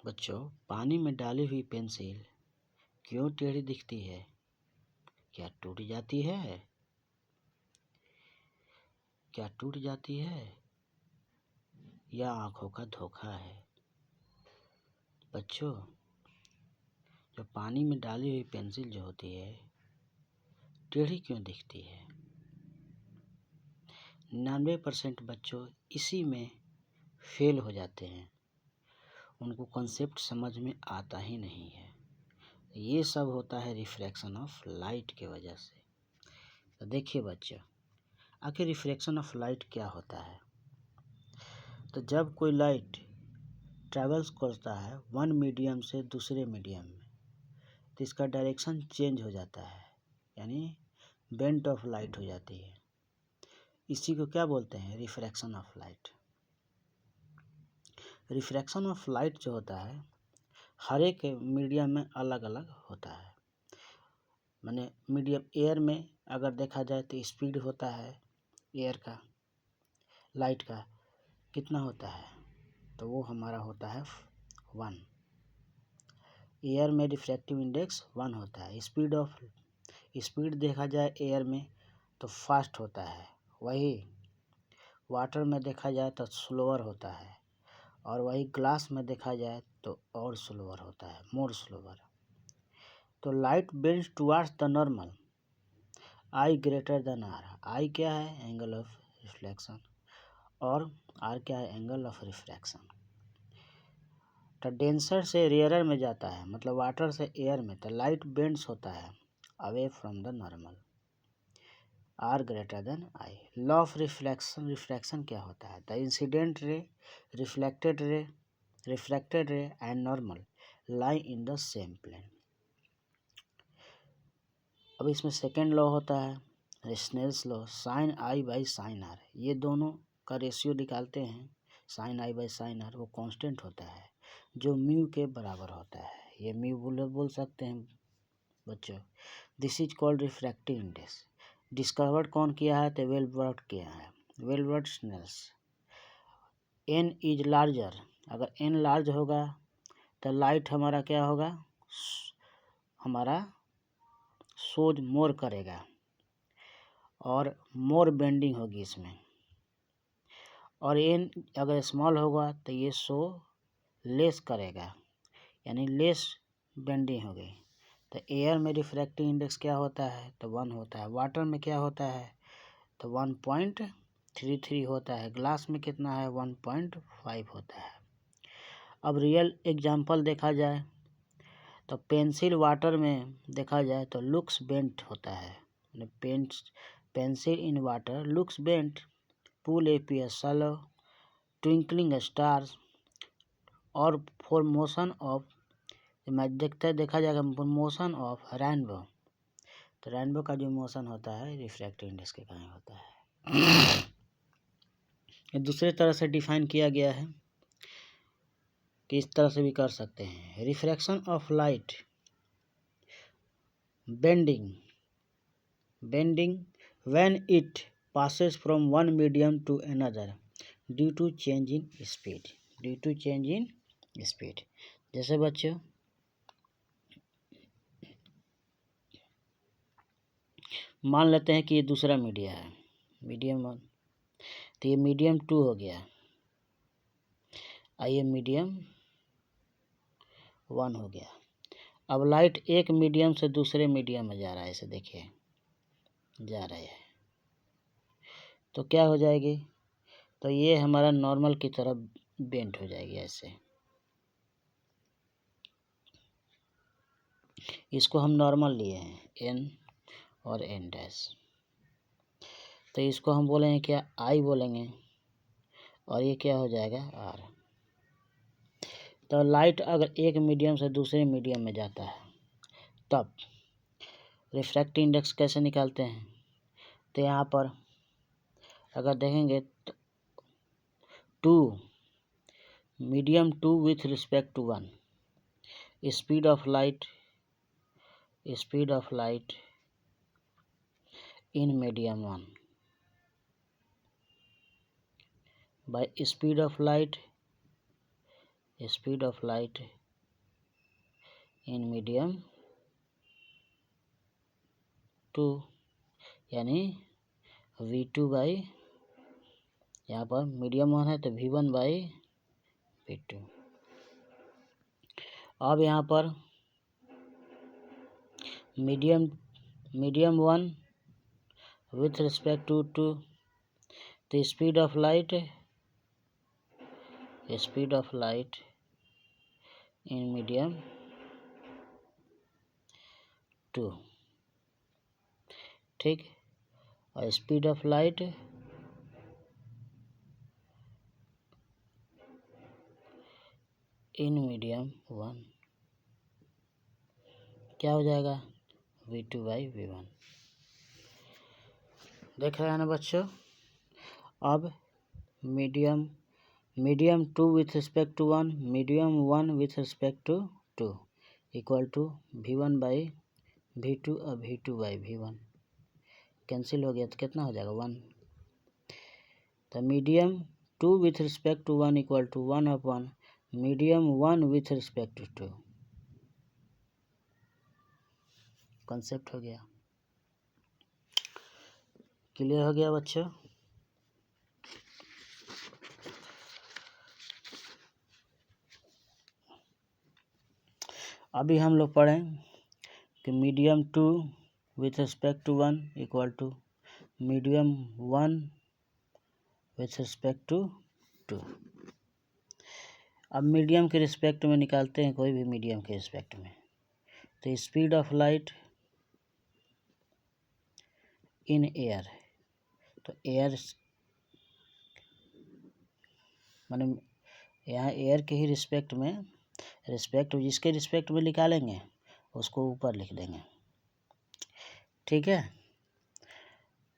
बच्चों, पानी में डाली हुई पेंसिल क्यों टेढ़ी दिखती है? क्या टूट जाती है? क्या टूट जाती है या आंखों का धोखा है? बच्चों, जो पानी में डाली हुई पेंसिल जो होती है टेढ़ी क्यों दिखती है? 99% बच्चों इसी में फेल हो जाते हैं। उनको कॉन्सेप्ट समझ में आता ही नहीं है। ये सब होता है रिफ्रैक्शन ऑफ लाइट के वजह से। तो देखिए बच्चों, आखिर रिफ्रैक्शन ऑफ लाइट क्या होता है? तो जब कोई लाइट ट्रैवल्स करता है वन मीडियम से दूसरे मीडियम में, तो इसका डायरेक्शन चेंज हो जाता है, यानी बेंट ऑफ लाइट हो जाती है। इसी को क्या बोलते हैं? Refraction of light. Refraction of light जो होता है हर एक मीडियम में अलग अलग होता है। माने मीडियम एयर में अगर देखा जाए तो स्पीड होता है एयर का, लाइट का कितना होता है? तो वो हमारा होता है 1। एयर में रिफ्रैक्टिव इंडेक्स 1 होता है। स्पीड देखा जाए एयर में तो फास्ट होता है, वही वाटर में देखा जाए तो स्लोअर होता है, और वही ग्लास में देखा जाए तो और स्लोअर होता है, मोर स्लोअर। तो light bends towards the normal, I greater than R. I क्या है? एंगल ऑफ रिफ्लेक्शन, और आर क्या है? Angle of refraction. तो डेंसर से रेयरर में जाता है, मतलब वाटर से एयर में, तो लाइट बेंड्स होता है away from the normal, r greater than i. Law of refraction क्या होता है? The incident ray, reflected ray and normal lie in the same plane. अब इसमें सेकेंड लॉ होता है Snell's law, sine i by sine r. ये दोनों का रेशियो निकालते हैं, sine i by sine r, वो कांस्टेंट होता है जो म्यू के बराबर होता है। ये म्यू बोल सकते हैं बच्चों। This is called refractive index. Discovered कौन किया है? तो वेलबर्ट किया है, वेलबर्ट स्नेल्स। एन इज लार्जर, अगर एन लार्ज होगा तो लाइट हमारा क्या होगा? हमारा सोज मोर करेगा और मोर बेंडिंग होगी इसमें। और एन अगर स्मॉल होगा तो ये सो लेस करेगा, यानी लेस बेंडिंग हो गई। तो एयर में रिफ्रैक्टिव इंडेक्स क्या होता है? तो 1 होता है। वाटर में क्या होता है? तो 1.33 होता है। ग्लास में कितना है? 1.5 होता है। अब रियल एग्जांपल देखा जाए तो पेंसिल वाटर में देखा जाए तो लुक्स बेंट होता है। Pencil in water looks bent, pool appear shallow, twinkling stars, और फॉर मोशन ऑफ देखा जाएगा मोशन ऑफ रेनबो। तो रेनबो का जो मोशन होता है रिफ्रैक्टिव इंडेक्स के कारण होता है। दूसरे तरह से डिफाइन किया गया है कि इस तरह से भी कर सकते हैं। Refraction of light bending when it passes from one medium to another due to change in speed। जैसे बच्चों मान लेते हैं कि ये दूसरा मीडिया है, मीडियम 1, तो ये मीडियम 2 हो गया, ये मीडियम 1 हो गया। अब लाइट एक मीडियम से दूसरे मीडियम में जा रहा है, इसे देखिए जा रहा है, तो क्या हो जाएगी? तो ये हमारा नॉर्मल की तरफ बेंड हो जाएगी ऐसे। इसको हम नॉर्मल लिए हैं एन और एन डैश, तो इसको हम बोलेंगे क्या? आई बोलेंगे, और ये क्या हो जाएगा? आर। तो लाइट अगर एक मीडियम से दूसरे मीडियम में जाता है तब रिफ्रैक्टिव इंडेक्स कैसे निकालते हैं? तो यहाँ पर अगर देखेंगे तो 2 medium 2 with respect to 1, speed of light in medium 1 by speed of light in medium 2 यानी V2 बाई, यहाँ पर मीडियम 1 है तो V1 बाई V2। अब यहाँ पर medium 1 with respect to the speed of light in medium 2, ठीक। और speed of light in medium 1 क्या हो जाएगा, V2 बाई V1। देख रहे हैं ना बच्चों। अब medium 2 with respect to 1, medium 1 with respect to 2 equal to V1 by V2 और V2 बाई V1 कैंसिल हो गया तो कितना हो जाएगा 1। तो medium 2 with respect to 1 equal to 1 upon medium 1 with respect to 2। Concept हो गया, क्लियर हो गया बच्चों। अभी हम लोग पढ़ें कि medium 2 with respect to 1 equal to medium 1 with respect to 2। अब मीडियम के रिस्पेक्ट में निकालते हैं, कोई भी मीडियम के रिस्पेक्ट में। तो speed of light in air, तो एयर माने यहाँ एयर के ही रिस्पेक्ट में, जिसके रिस्पेक्ट में निकालेंगे उसको ऊपर लिख देंगे, ठीक है।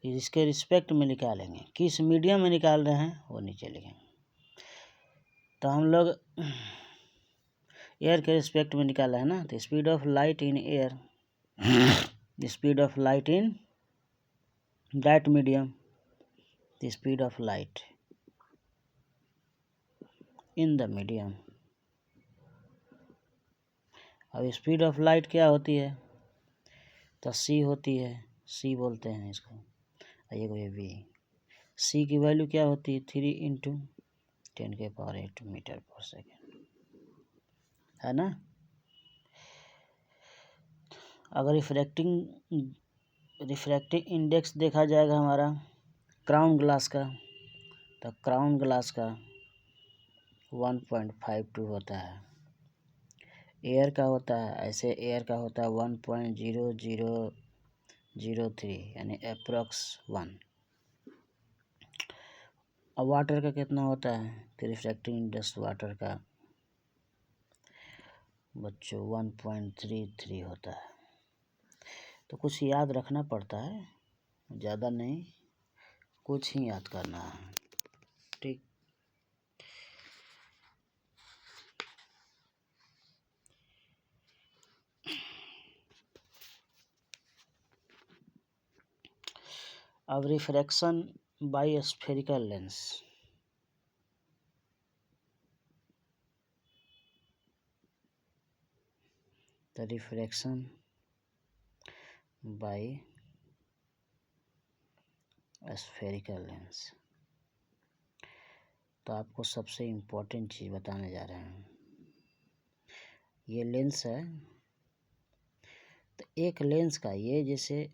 इसके रिस्पेक्ट में निकालेंगे, किस मीडियम में निकाल रहे हैं वो नीचे लिखेंगे। तो हम लोग एयर के रिस्पेक्ट में निकाला है ना, तो speed of light in air, speed of light in that medium, the speed of light in the medium. अब स्पीड ऑफ लाइट क्या होती है, तो c होती है, c बोलते हैं इसको, ये v। c की वैल्यू क्या होती है, 3 इंटू 10⁸ मीटर पर सेकेंड, है ना। अगर रिफ्रैक्टिंग इंडेक्स देखा जाएगा हमारा क्राउन ग्लास का, तो क्राउन ग्लास का 1.52 होता है। एयर का होता है, ऐसे एयर का होता है 1.0003 यानी अप्रॉक्स 1। अब वाटर का कितना होता है, तो रिफ्रैक्टिंग इंडेक्स वाटर का बच्चों 1.33 होता है। तो कुछ याद रखना पड़ता है, ज़्यादा नहीं, कुछ ही याद करना है, ठीक। अब रिफ्रैक्शन बाय स्फेरिकल लेंस, तो रिफ्रैक्शन बाय स्फेरिकल लेंस, तो आपको सबसे इम्पोर्टेंट चीज़ बताने जा रहे हैं। ये लेंस है, तो एक लेंस का ये जैसे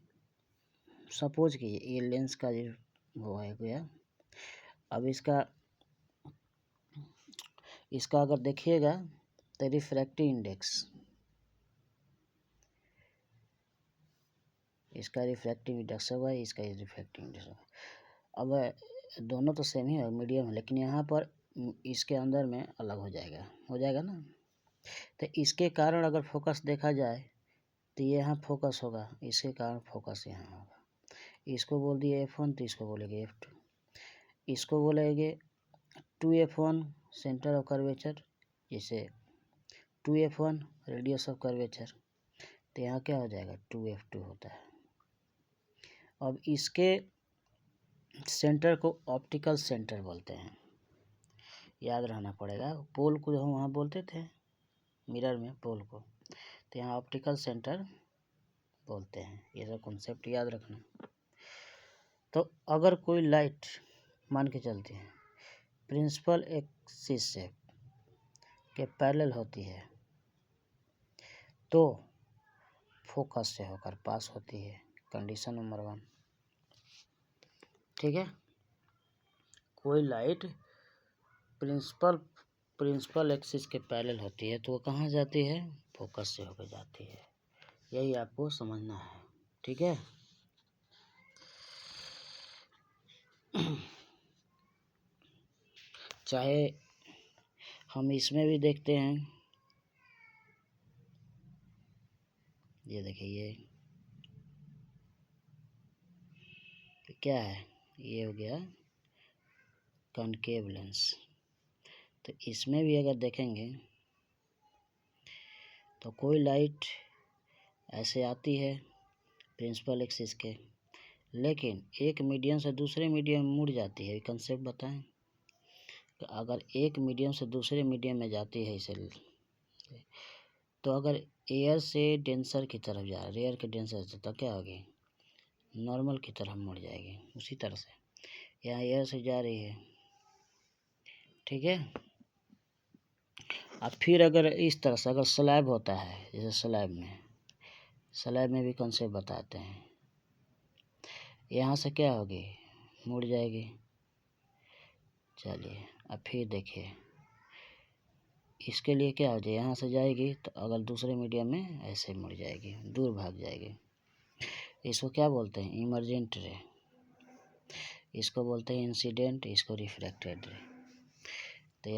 सपोज कीजिए ये लेंस का जो वो है गया। अब इसका अगर देखिएगा तो रिफ्रैक्टिव इंडेक्स, इसका रिफ्रैक्टिव इंडेक्स होगा, इसका रिफ्रैक्टिव इंडेक्स होगा। अब दोनों तो सेम ही है, मीडियम है, लेकिन यहाँ पर इसके अंदर में अलग हो जाएगा ना। तो इसके कारण अगर फोकस देखा जाए तो ये यहाँ फोकस होगा, इसके कारण फोकस यहाँ होगा। इसको बोल दिए F1 तो इसको बोलेंगे F2, इसको बोलेंगे 2F1 सेंटर ऑफ कर्वेचर, जैसे 2F1 रेडियस ऑफ कर्वेचर, तो यहाँ क्या हो जाएगा 2F2 होता है। अब इसके सेंटर को ऑप्टिकल सेंटर बोलते हैं, याद रहना पड़ेगा। पोल को हम वहाँ बोलते थे मिरर में पोल को, तो यहाँ ऑप्टिकल सेंटर बोलते हैं। ये सब कॉन्सेप्ट याद रखना। तो अगर कोई लाइट मान के चलते हैं प्रिंसिपल एक्सिस से के पैरेलल होती है तो फोकस से होकर पास होती है। Condition number 1। ठीक है, कोई लाइट प्रिंसिपल एक्सिस के पैरेलल होती है तो वो कहाँ जाती है? फोकस से होकर जाती है। यही आपको समझना है। ठीक है, चाहे हम इसमें भी देखते हैं, ये देखिए ये क्या है, ये हो गया कॉनकेव लेंस। तो इसमें भी अगर देखेंगे तो कोई लाइट ऐसे आती है प्रिंसिपल एक्सिस के, लेकिन एक मीडियम से दूसरे मीडियम में मुड़ जाती है। कंसेप्ट बताएं कि अगर एक मीडियम से दूसरे मीडियम में जाती है इसे, तो अगर एयर से डेंसर की तरफ जा रहा है, एयर के डेंसर से, तो क्या होगी? नॉर्मल की तरफ मुड़ जाएगी। उसी तरह से यहाँ एयर से जा रही है। ठीक है, अब फिर अगर इस तरह से अगर स्लैब होता है, जैसे स्लैब में भी कंसेप्ट बताते हैं। यहाँ से क्या होगी? मुड़ जाएगी। चलिए अब फिर देखिए, इसके लिए क्या हो जाए, यहाँ से जाएगी तो अगर दूसरे मीडियम में ऐसे मुड़ जाएगी, दूर भाग जाएगी। इसको क्या बोलते हैं? इमर्जेंट रे। इसको बोलते हैं इंसिडेंट, इसको रिफ्रैक्टेड रे। तो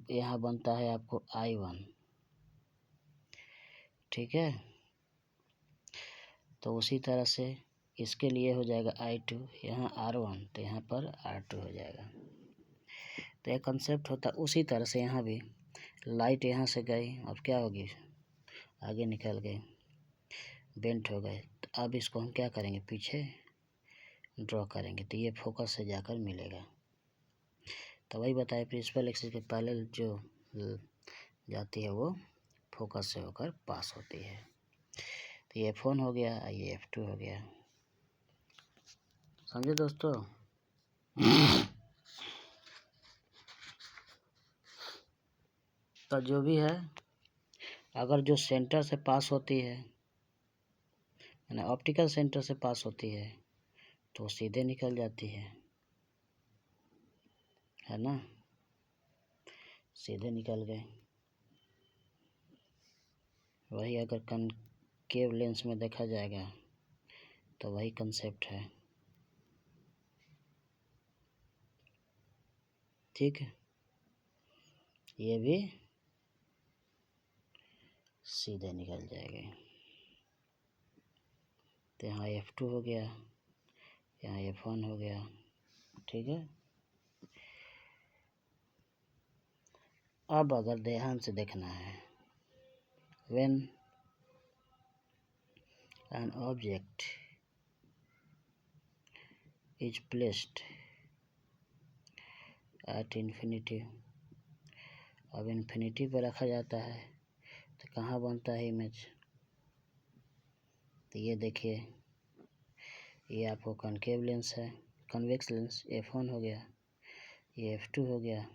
यहाँ बनता है आपको I1। ठीक है, तो उसी तरह से इसके लिए हो जाएगा I2, यहाँ R1, तो यहाँ पर R2 हो जाएगा। तो यह कंसेप्ट होता है। उसी तरह से यहाँ भी लाइट यहाँ से गई, अब क्या होगी? आगे निकल गई, बेंट हो गए। तो अब इसको हम क्या करेंगे? पीछे ड्रॉ करेंगे, तो ये फोकस से जाकर मिलेगा। तो वही बताए, प्रिंसिपल एक्सिस के पैरेलल जो जाती है वो फोकस से होकर पास होती है। तो ये F1 हो गया, ये F2 हो गया। समझे दोस्तों? तो जो भी है, अगर जो सेंटर से पास होती है, यानी ऑप्टिकल सेंटर से पास होती है, तो सीधे निकल जाती है ना? सीधे निकल गए। वही अगर कॉनकेव लेंस में देखा जाएगा तो वही कंसेप्ट है। ठीक है, ये भी सीधे निकल जाएंगे। तो यहाँ F2 हो गया, यहाँ F1 हो गया। ठीक है, अब अगर ध्यान से देखना है, when an object is placed at infinity, अब इन्फिनिटी पर रखा जाता है तो कहाँ बनता है इमेज? तो ये देखिए, ये आपको कॉनकेव लेंस है, कन्वेक्स लेंस, F1 हो गया, ये F2 हो गया।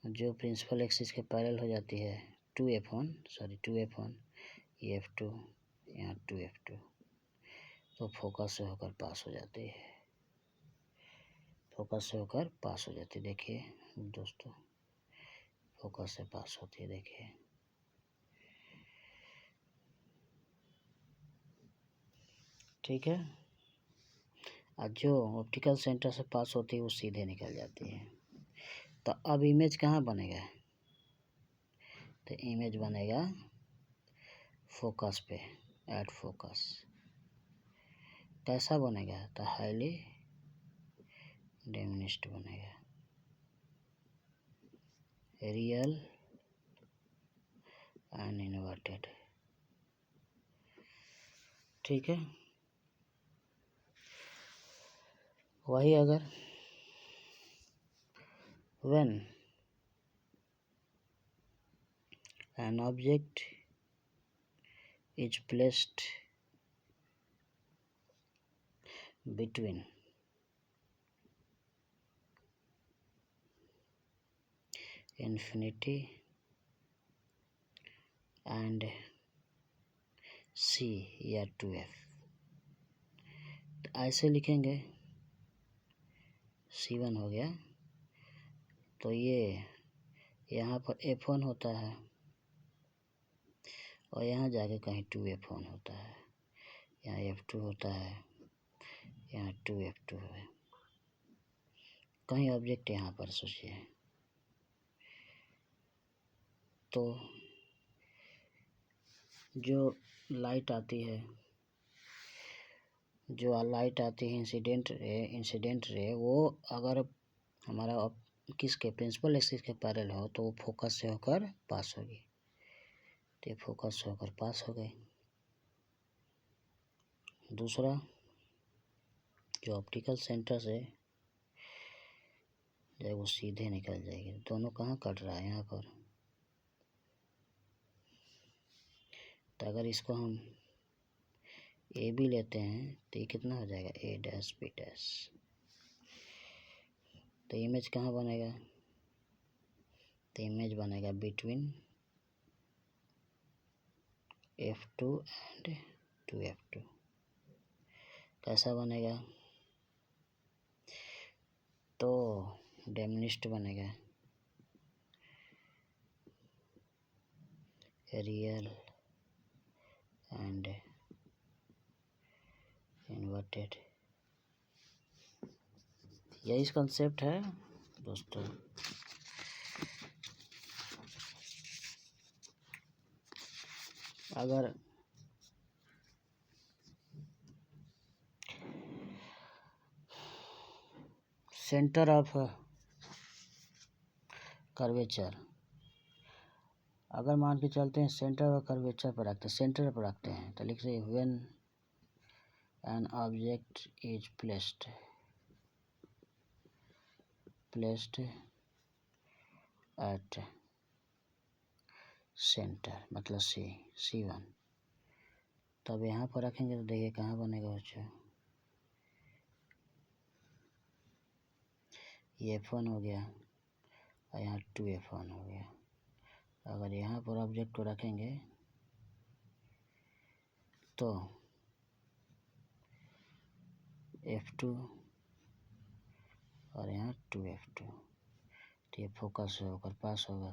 जो प्रिंसिपल एक्सिस के पैरेलल हो जाती है 2F1, ये F2, यहाँ 2F2, तो फोकस से होकर पास हो जाती है। फोकस से होकर पास हो जाती है। देखिए दोस्तों, फोकस से पास होती है, देखिए। ठीक है, और जो ऑप्टिकल सेंटर से पास होती है वो सीधे निकल जाती है। तो अब इमेज कहाँ बनेगा? तो इमेज बनेगा फोकस पे, एट फोकस। कैसा बनेगा? तो हाईली डिमिनिश्ड बनेगा, रियल एंड इन्वर्टेड। ठीक है, वही अगर when an object is placed between infinity and C या 2f। तो ऐसे लिखेंगे, C1 हो गया, तो ये यहाँ पर F1 होता है और यहाँ जाके कहीं 2F1 होता है, यहाँ F2 होता है, यहाँ 2F2 है, कहीं ऑब्जेक्ट यहाँ पर सोचिए। तो जो लाइट आती है इंसिडेंट रे वो अगर हमारा किसके प्रिंसिपल एक्सिस के पैरेलल हो तो वो फोकस से होकर पास होगी, तो ये फोकस से होकर पास हो गई। दूसरा, जो ऑप्टिकल सेंटर से जब वो सीधे निकल जाएगी, दोनों कहाँ कट रहा है, यहाँ पर। तो अगर इसको हम ए भी लेते हैं तो ये कितना हो जाएगा, ए डैश बी डैश। तो इमेज कहाँ बनेगा, तो इमेज बनेगा बिटवीन F2 एंड 2F2। कैसा बनेगा, तो डेमनिस्ट बनेगा, रियल एंड इन्वर्टेड। यही कंसेप्ट है दोस्तों। अगर सेंटर ऑफ कर्वेचर, अगर मान के चलते हैं सेंटर ऑफ कर्वेचर पर रखते हैं, सेंटर पर रखते हैं, तो लिख रहे when an object is placed at centre, मतलब C1, तब यहाँ पर रखेंगे तो देखिए कहाँ बनेगा बच्चों, ये F1 हो गया और यहाँ 2F1 हो गया। अगर यहाँ पर ऑब्जेक्ट को रखेंगे तो F2 और यहाँ 2F2, तो ये फोकस से होकर पास होगा,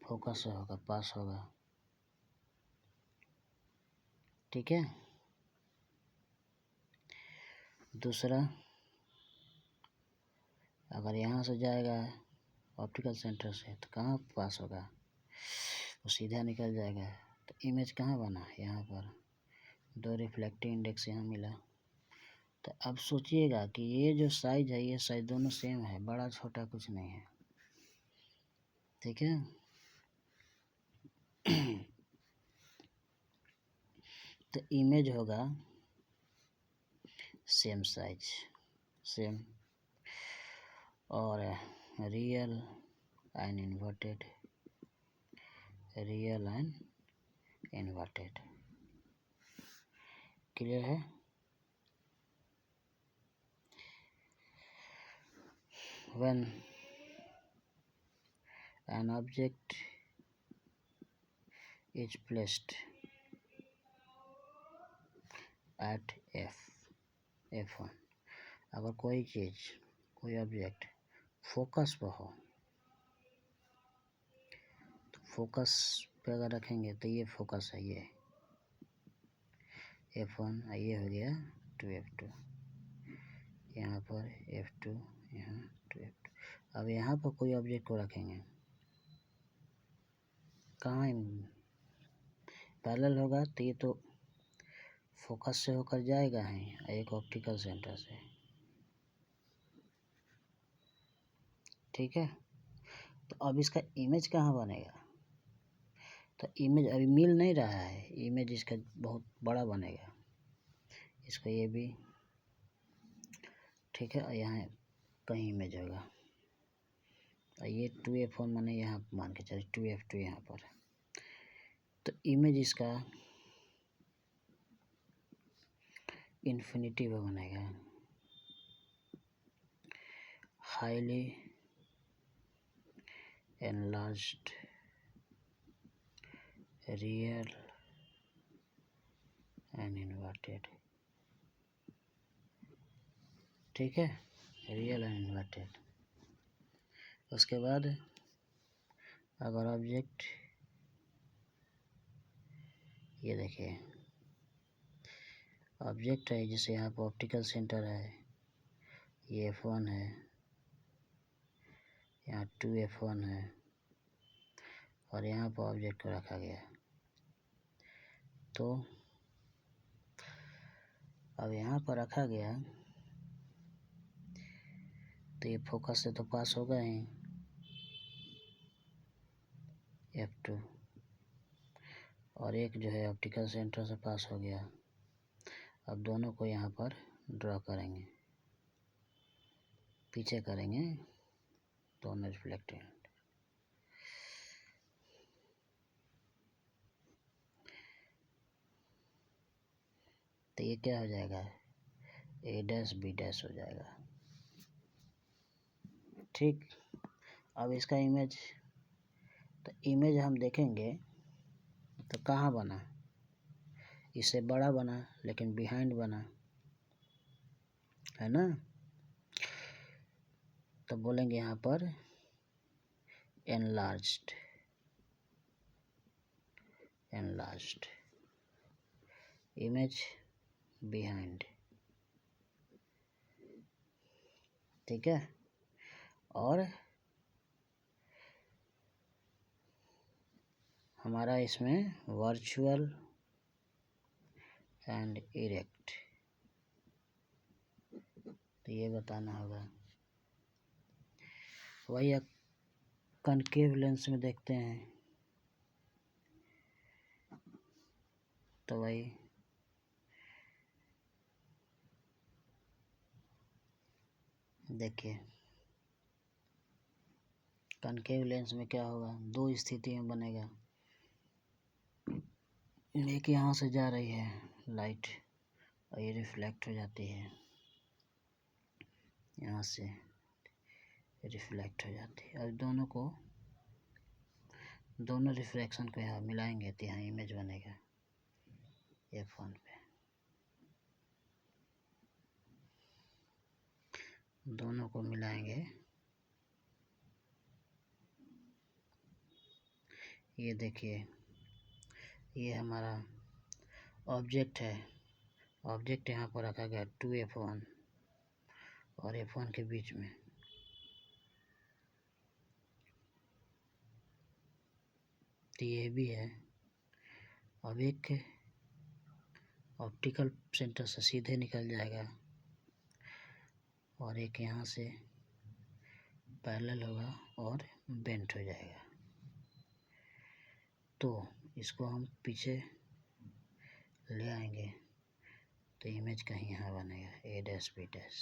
फोकस से होकर पास होगा। ठीक है। दूसरा, अगर यहाँ से जाएगा ऑप्टिकल सेंटर से तो कहाँ पास होगा, वो सीधा निकल जाएगा। तो इमेज कहाँ बना, यहाँ पर, दो रिफ्लेक्टिव इंडेक्स यहाँ मिला। तो अब सोचिएगा कि ये जो साइज है, ये साइज दोनों सेम है, बड़ा छोटा कुछ नहीं है। ठीक है। तो इमेज होगा सेम साइज, सेम, और real and inverted, real and inverted. Clear है। When an object is placed at F1, अगर कोई चीज़, कोई ऑब्जेक्ट फोकस पर हो, तो फोकस पे अगर रखेंगे तो ये फोकस है, ये F1, ये हो गया 2F2, यहाँ पर F2, यहाँ 2F2। अब यहाँ पर कोई ऑब्जेक्ट को रखेंगे, कहाँ पैरेलल होगा, तो ये तो फोकस से होकर जाएगा ही, एक ऑप्टिकल सेंटर से। ठीक है। तो अब इसका इमेज कहाँ बनेगा, तो इमेज अभी मिल नहीं रहा है, इमेज इसका बहुत बड़ा बनेगा, इसका ये भी। ठीक है। और यहाँ कहीं इमेज होगा, ये 2f1 माने यहाँ मान के चलिए 2f2 यहाँ पर, तो इमेज इसका इन्फिनिटी में बनेगा, highly enlarged real and inverted. ठीक है, रियल एंड इन्वर्टेड। उसके बाद अगर ऑब्जेक्ट, ये देखिए ऑब्जेक्ट है, जैसे यहाँ पर ऑप्टिकल सेंटर है, ये f1 है, यहाँ 2f1 है, और यहाँ पर ऑब्जेक्ट को रखा गया है। तो अब यहाँ पर रखा गया तो ये फोकस से तो पास होगा ही, f2, और एक जो है ऑप्टिकल सेंटर से पास हो गया। अब दोनों को यहाँ पर ड्रॉ करेंगे, पीछे करेंगे दोनों रिफ्लेक्टेड। तो ये क्या हो जाएगा, a डैश b डैश हो जाएगा। ठीक, अब इसका इमेज, तो इमेज हम देखेंगे तो कहाँ बना, इससे बड़ा बना लेकिन बिहाइंड बना है ना। तो बोलेंगे यहाँ पर एनलार्ज्ड, एनलार्ज्ड इमेज बिहाइंड। ठीक है, और हमारा इसमें वर्चुअल एंड इरेक्ट, तो ये बताना होगा। वही कनकेव लेंस में देखते हैं, तो वही देखिए कनकेव लेंस में क्या होगा, दो स्थिति में बनेगा। एक यहाँ से जा रही है लाइट और ये रिफ्लेक्ट हो जाती है, यहाँ से रिफ्लेक्ट हो जाती है। अब दोनों रिफ्लेक्शन को यहाँ मिलाएंगे तो यहाँ इमेज बनेगा f1 पे। दोनों को मिलाएंगे, ये देखिए ये हमारा ऑब्जेक्ट है, ऑब्जेक्ट यहाँ पर रखा गया 2f1 और f1 के बीच में। तो ये भी है, अब एक ऑप्टिकल सेंटर से सीधे निकल जाएगा और एक यहाँ से पैरेलल होगा और बेंट हो जाएगा। तो इसको हम पीछे ले आएंगे तो इमेज कहीं यहाँ बनेगा a डैश b डैश,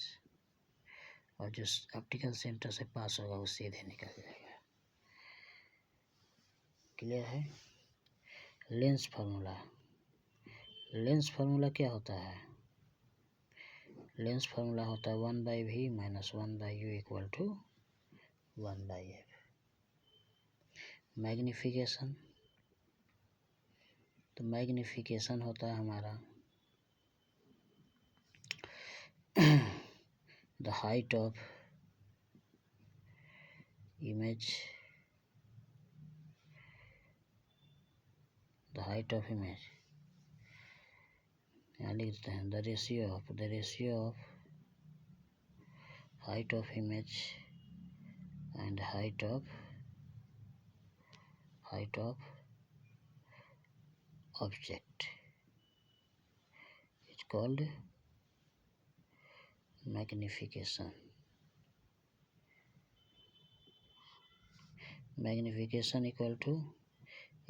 और जो ऑप्टिकल सेंटर से पास होगा वो सीधे निकल जाएगा। क्लियर है। लेंस फार्मूला, लेंस फार्मूला क्या होता है, लेंस फार्मूला होता है 1/v minus 1/u equal to 1/f। Magnification, तो मैग्निफिकेशन होता है हमारा the height of image, the height of image, यहाँ लिख देते हैं the ratio of height of image and height of object is called magnification. Magnification equal to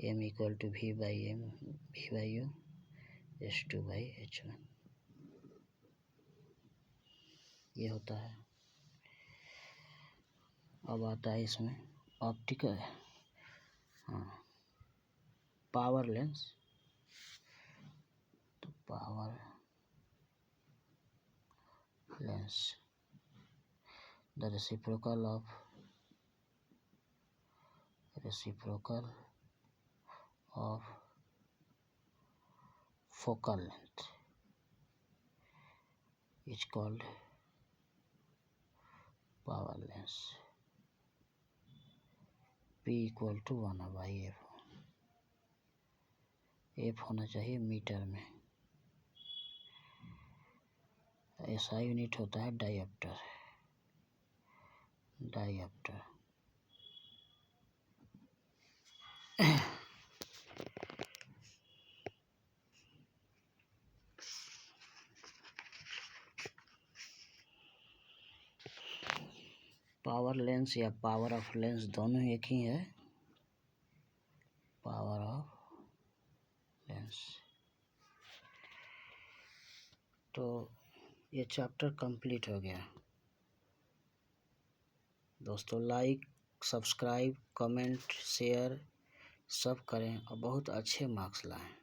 m equal to v/u h2/h1, ये होता है। अब आता है इसमें ऑप्टिकल, हाँ, पावर लेंस। तो power lens, the reciprocal of focal length is called power lens. P equal to 1/f, f होना चाहिए मीटर में। ऐसा यूनिट होता है डायप्टर। पावर लेंस या पावर ऑफ लेंस दोनों एक ही है। Power of lens. तो ये चैप्टर कंप्लीट हो गया दोस्तों। लाइक, सब्सक्राइब, कमेंट, शेयर सब करें और बहुत अच्छे मार्क्स लाएं।